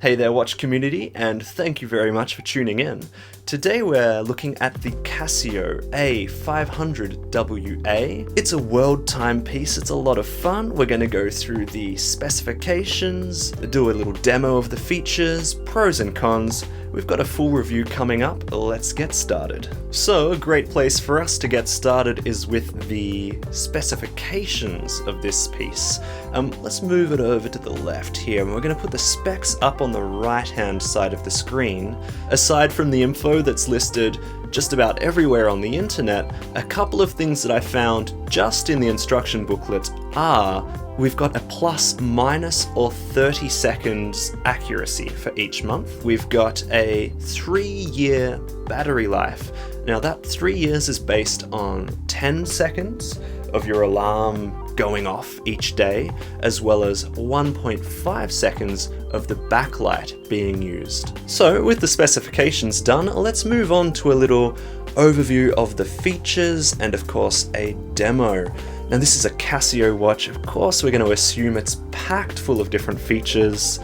Hey there, watch community, and thank you very much for tuning in. Today we're looking at the Casio A500WA. It's a world timepiece, it's a lot of fun. We're going to go through the specifications, do a little demo of the features, pros and cons. We've got a full review coming up, let's get started. So, a great place for us to get started is with the specifications of this piece. Let's move it over to the left here, and we're going to put the specs up on the right-hand side of the screen. Aside from the info that's listed just about everywhere on the internet, a couple of things that I found just in the instruction booklet are we've got a plus, minus, or 30 seconds accuracy for each month. We've got a 3-year battery life. Now that 3 years is based on 10 seconds of your alarm going off each day, as well as 1.5 seconds of the backlight being used. So with the specifications done, let's move on to a little overview of the features and of course a demo. Now this is a Casio watch, of course we're going to assume it's packed full of different features,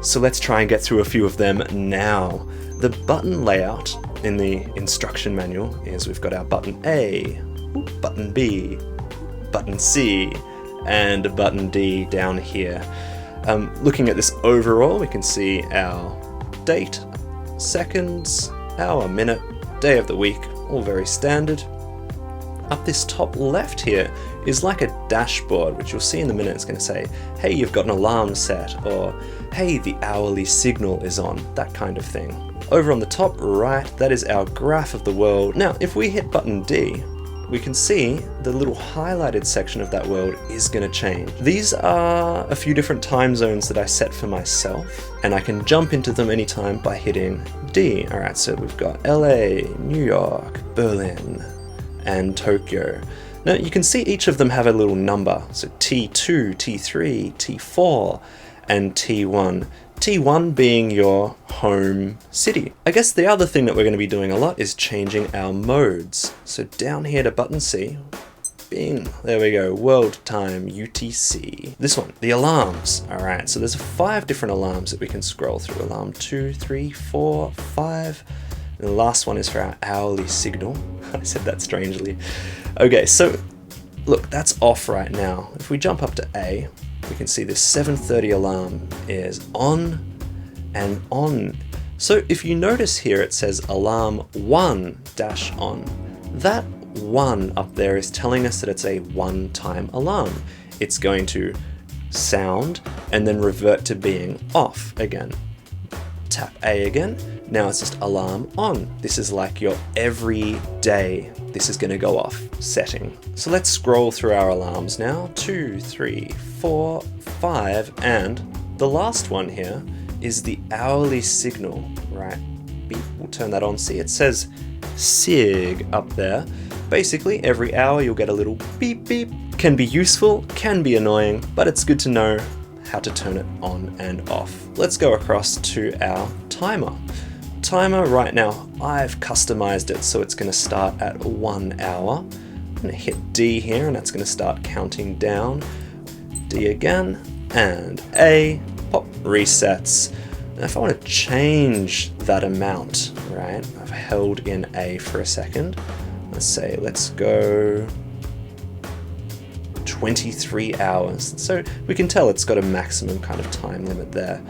so let's try and get through a few of them now. The button layout in the instruction manual is we've got our button A, button B, button C, and button D down here. Looking at this overall, we can see our date, seconds, hour, minute, day of the week, all very standard. Up this top left here is like a dashboard, which you'll see in a minute. It's going to say, hey, you've got an alarm set, or hey, the hourly signal is on, that kind of thing. Over on the top right, that is our graph of the world. Now, if we hit button D, we can see the little highlighted section of that world is going to change. These are a few different time zones that I set for myself, and I can jump into them anytime by hitting D. Alright, so we've got LA, New York, Berlin, and Tokyo. Now you can see each of them have a little number, so T2, T3, T4, and T1. T1 being your home city. I guess the other thing that we're going to be doing a lot is changing our modes. So down here to button C, bing, there we go, world time, UTC. This one, the alarms. Alright, so there's 5 different alarms that we can scroll through. Alarm 2, 3, 4, 5. And the last one is for our hourly signal. I said that strangely. Okay, so look, that's off right now. If we jump up to A, we can see this 7:30 alarm is on and on. So if you notice here, it says alarm 1-on. That 1 up there is telling us that it's a one-time alarm. It's going to sound and then revert to being off again. Tap A again. Now it's just alarm on. This is like your every day this is going to go off setting. So let's scroll through our alarms now. 2, 3, 4, 5, and the last one here is the hourly signal, right? Beep, we'll turn that on. See, it says SIG up there. Basically, every hour you'll get a little beep beep. Can be useful, can be annoying, but it's good to know how to turn it on and off. Let's go across to our timer. Timer right now, I've customized it so it's going to start at 1 hour. I'm going to hit D here and that's going to start counting down. D again, and A, pop, resets. Now if I want to change that amount, right, I've held in A for a second. Let's go 23 hours. So we can tell it's got a maximum kind of time limit there.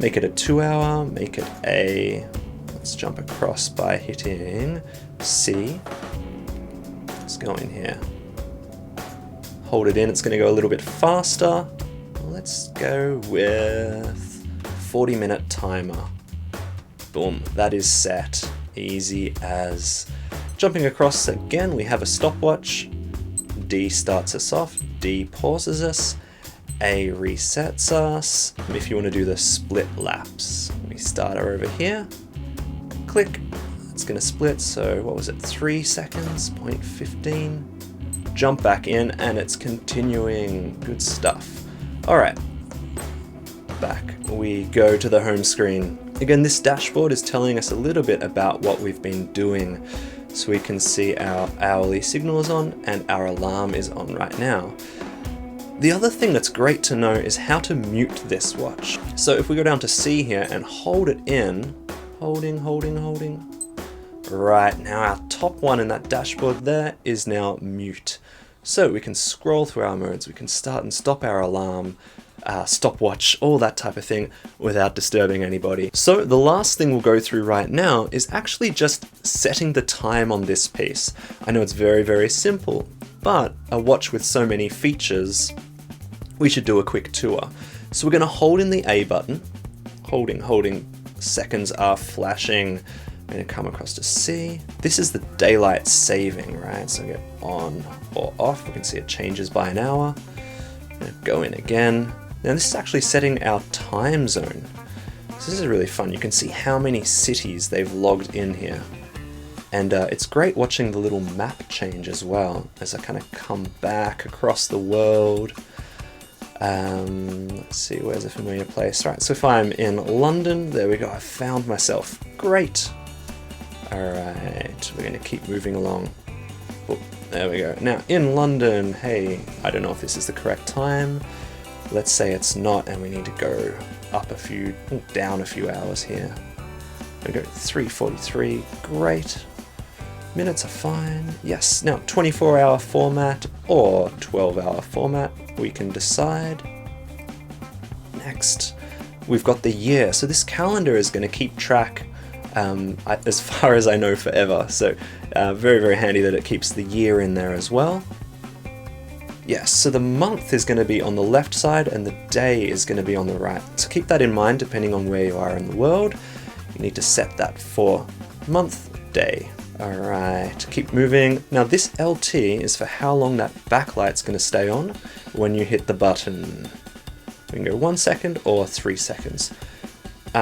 Make it a 2 hour, make it a, let's jump across by hitting C. Let's go in here. Hold it in, it's gonna go a little bit faster. Let's go with 40-minute timer. Boom, that is set. Easy as. Jumping across again, we have a stopwatch. D starts us off, D pauses us, A resets us. If you want to do the split laps, we start her over here, click, it's going to split, so what was it, 3 seconds, 0.15, jump back in, and it's continuing. Good stuff. Alright, back we go to the home screen. Again, this dashboard is telling us a little bit about what we've been doing. So we can see our hourly signal is on and our alarm is on right now. The other thing that's great to know is how to mute this watch. So if we go down to C here and hold it in, holding. Right, now our top one in that dashboard there is now mute. So we can scroll through our modes, we can start and stop our alarm, stopwatch, all that type of thing without disturbing anybody. So the last thing we'll go through right now is actually just setting the time on this piece. I know it's very, very simple, but a watch with so many features, we should do a quick tour. So we're going to hold in the A button, holding, seconds are flashing. I'm going to come across to C. This is the daylight saving, right? So get on or off. We can see it changes by an hour. I'm going to go in again. Now this is actually setting our time zone. So this is really fun. You can see how many cities they've logged in here. And it's great watching the little map change as well as I kind of come back across the world. Let's see, where's a familiar place? Right, so if I'm in London, there we go, I found myself. Great. Alright, we're going to keep moving along. Oh, there we go. Now, in London, hey, I don't know if this is the correct time. Let's say it's not, and we need to go up down a few hours here. We go 3:43, great. Minutes are fine, yes. Now, 24-hour format or 12-hour format, we can decide. Next, we've got the year. So this calendar is going to keep track, as far as I know, forever. So very, very handy that it keeps the year in there as well. Yes, so the month is going to be on the left side and the day is going to be on the right. So keep that in mind depending on where you are in the world. You need to set that for month, day. Alright, keep moving. Now this LT is for how long that backlight's going to stay on when you hit the button. We can go 1 second or 3 seconds.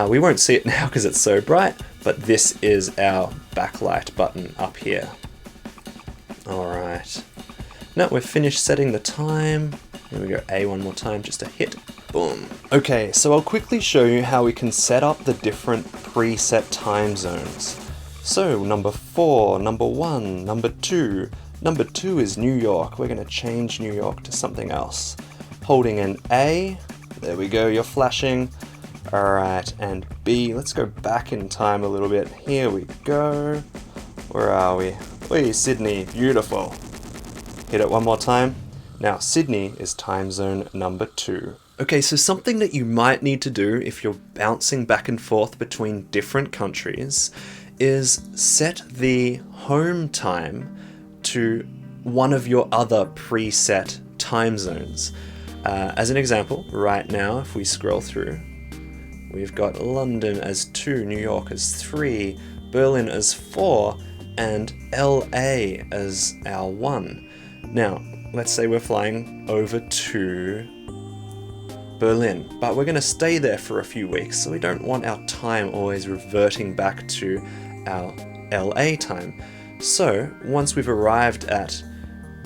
We won't see it now because it's so bright, but this is our backlight button up here. Alright. Now we're finished setting the time. Here we go, A one more time just to hit. Boom. Okay, so I'll quickly show you how we can set up the different preset time zones. So number 4, number 1, number 2. Number 2 is New York. We're going to change New York to something else. Holding an A. There we go, you're flashing. Alright, and B. Let's go back in time a little bit. Here we go. Where are we? Wait, Sydney. Beautiful. Hit it one more time. Now, Sydney is time zone number 2. Okay, so something that you might need to do if you're bouncing back and forth between different countries is set the home time to one of your other preset time zones. As an example, right now, if we scroll through, we've got London as 2, New York as 3, Berlin as 4, and LA as our 1. Now, let's say we're flying over to Berlin, but we're going to stay there for a few weeks, so we don't want our time always reverting back to our LA time. So once we've arrived at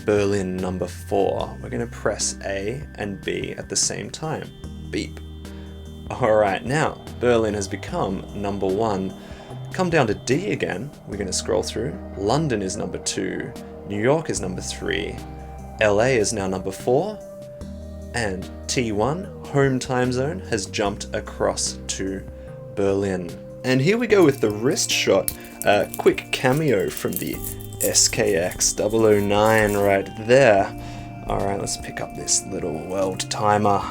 Berlin number 4, we're going to press A and B at the same time. Beep. Alright, now Berlin has become number 1. Come down to D again, we're going to scroll through. London is number 2, New York is number 3, LA is now number 4, and T1, home time zone, has jumped across to Berlin. And here we go with the wrist shot, a quick cameo from the SKX009 right there. Alright, let's pick up this little world timer.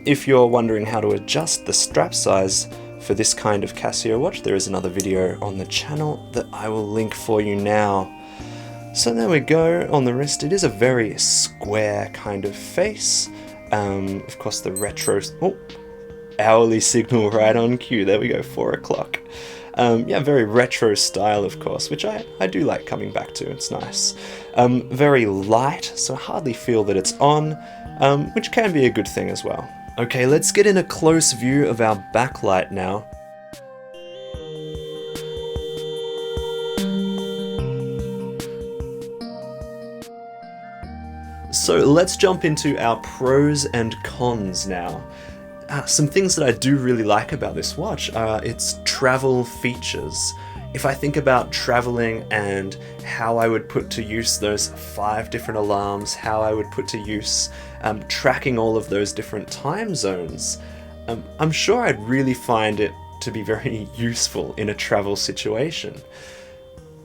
If you're wondering how to adjust the strap size for this kind of Casio watch, there is another video on the channel that I will link for you now. So there we go, on the wrist. It is a very square kind of face. Of course the retro... Oh, hourly signal right on cue. There we go, 4 o'clock. Yeah, very retro style, of course, which I do like coming back to. It's nice. Very light, so I hardly feel that it's on, which can be a good thing as well. Okay, let's get in a close view of our backlight now. So let's jump into our pros and cons now. Some things that I do really like about this watch are its travel features. If I think about traveling and how I would put to use those 5 different alarms, how I would put to use tracking all of those different time zones. I'm sure I'd really find it to be very useful in a travel situation.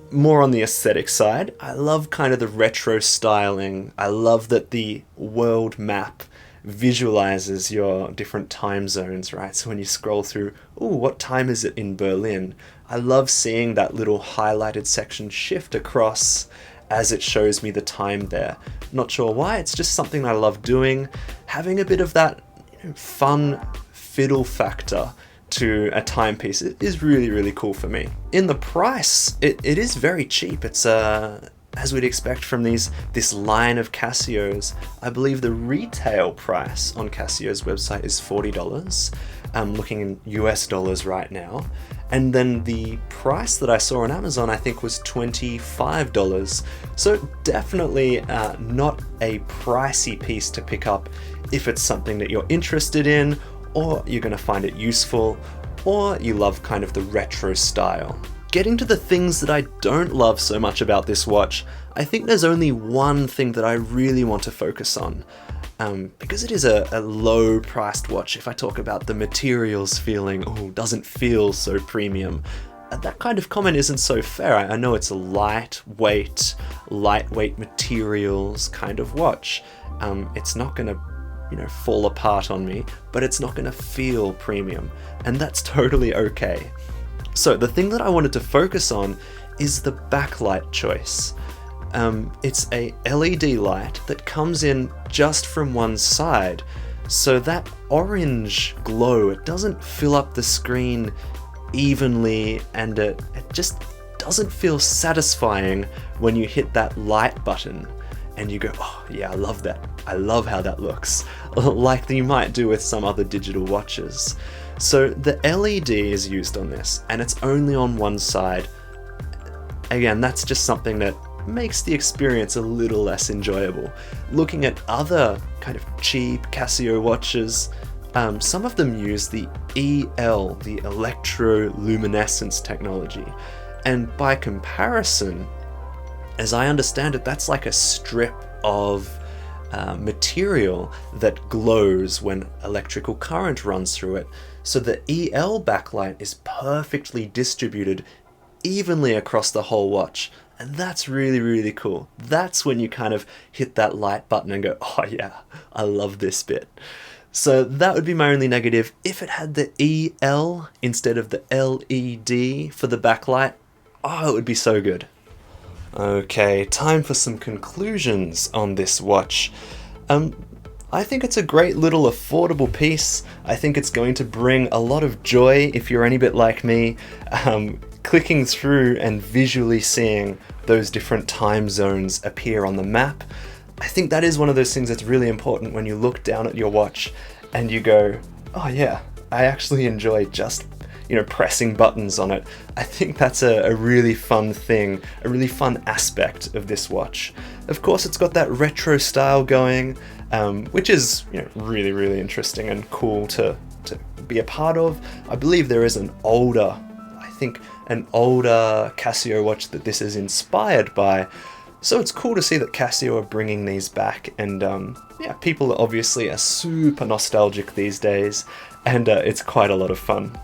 More on the aesthetic side, I love kind of the retro styling. I love that the world map visualizes your different time zones, right? So when you scroll through, ooh, what time is it in Berlin? I love seeing that little highlighted section shift across as it shows me the time there. Not sure why, it's just something I love doing. Having a bit of that fun fiddle factor to a timepiece is really, really cool for me. In the price, it is very cheap. It's as we'd expect from this line of Casios. I believe the retail price on Casio's website is $40. I'm looking in US dollars right now. And then the price that I saw on Amazon, I think, was $25. So definitely not a pricey piece to pick up if it's something that you're interested in, or you're going to find it useful, or you love kind of the retro style. Getting to the things that I don't love so much about this watch, I think there's only one thing that I really want to focus on. Because it is a low-priced watch, if I talk about the materials feeling, oh, doesn't feel so premium, that kind of comment isn't so fair. I know it's a lightweight materials kind of watch. It's not going to fall apart on me, but it's not going to feel premium, and that's totally okay. So the thing that I wanted to focus on is the backlight choice. It's a LED light that comes in just from one side, so that orange glow, it doesn't fill up the screen evenly, and it just doesn't feel satisfying when you hit that light button and you go, oh yeah, I love that. I love how that looks, like you might do with some other digital watches. So the LED is used on this, and it's only on one side. Again, that's just something that makes the experience a little less enjoyable. Looking at other kind of cheap Casio watches, some of them use the EL, the electroluminescence technology, and by comparison, as I understand it, that's like a strip of material that glows when electrical current runs through it. So the EL backlight is perfectly distributed evenly across the whole watch, and that's really, really cool. That's when you kind of hit that light button and go, oh yeah, I love this bit. So that would be my only negative. If it had the EL instead of the LED for the backlight, oh, it would be so good. Okay, time for some conclusions on this watch. I think it's a great little affordable piece. I think it's going to bring a lot of joy if you're any bit like me, clicking through and visually seeing those different time zones appear on the map. I think that is one of those things that's really important when you look down at your watch and you go, oh yeah, I actually enjoy just pressing buttons on it. I think that's a really fun thing, a really fun aspect of this watch. Of course, it's got that retro style going, which is really, really interesting and cool to be a part of. I believe there is an older Casio watch that this is inspired by. So it's cool to see that Casio are bringing these back, and people obviously are super nostalgic these days, and it's quite a lot of fun.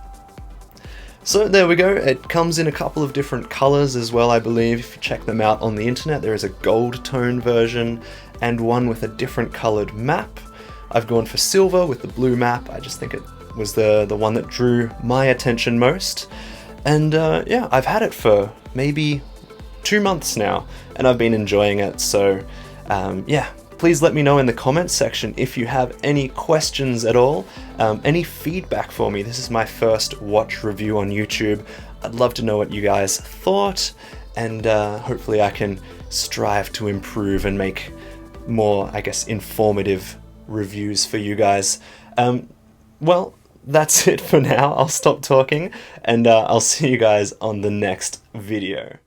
So there we go, it comes in a couple of different colours as well, I believe. If you check them out on the internet, there is a gold tone version and one with a different coloured map. I've gone for silver with the blue map. I just think it was the one that drew my attention most. And I've had it for maybe 2 months now, and I've been enjoying it. So please let me know in the comments section if you have any questions at all, any feedback for me. This is my first watch review on YouTube. I'd love to know what you guys thought, and hopefully I can strive to improve and make more, informative reviews for you guys. Well, that's it for now. I'll stop talking, and I'll see you guys on the next video.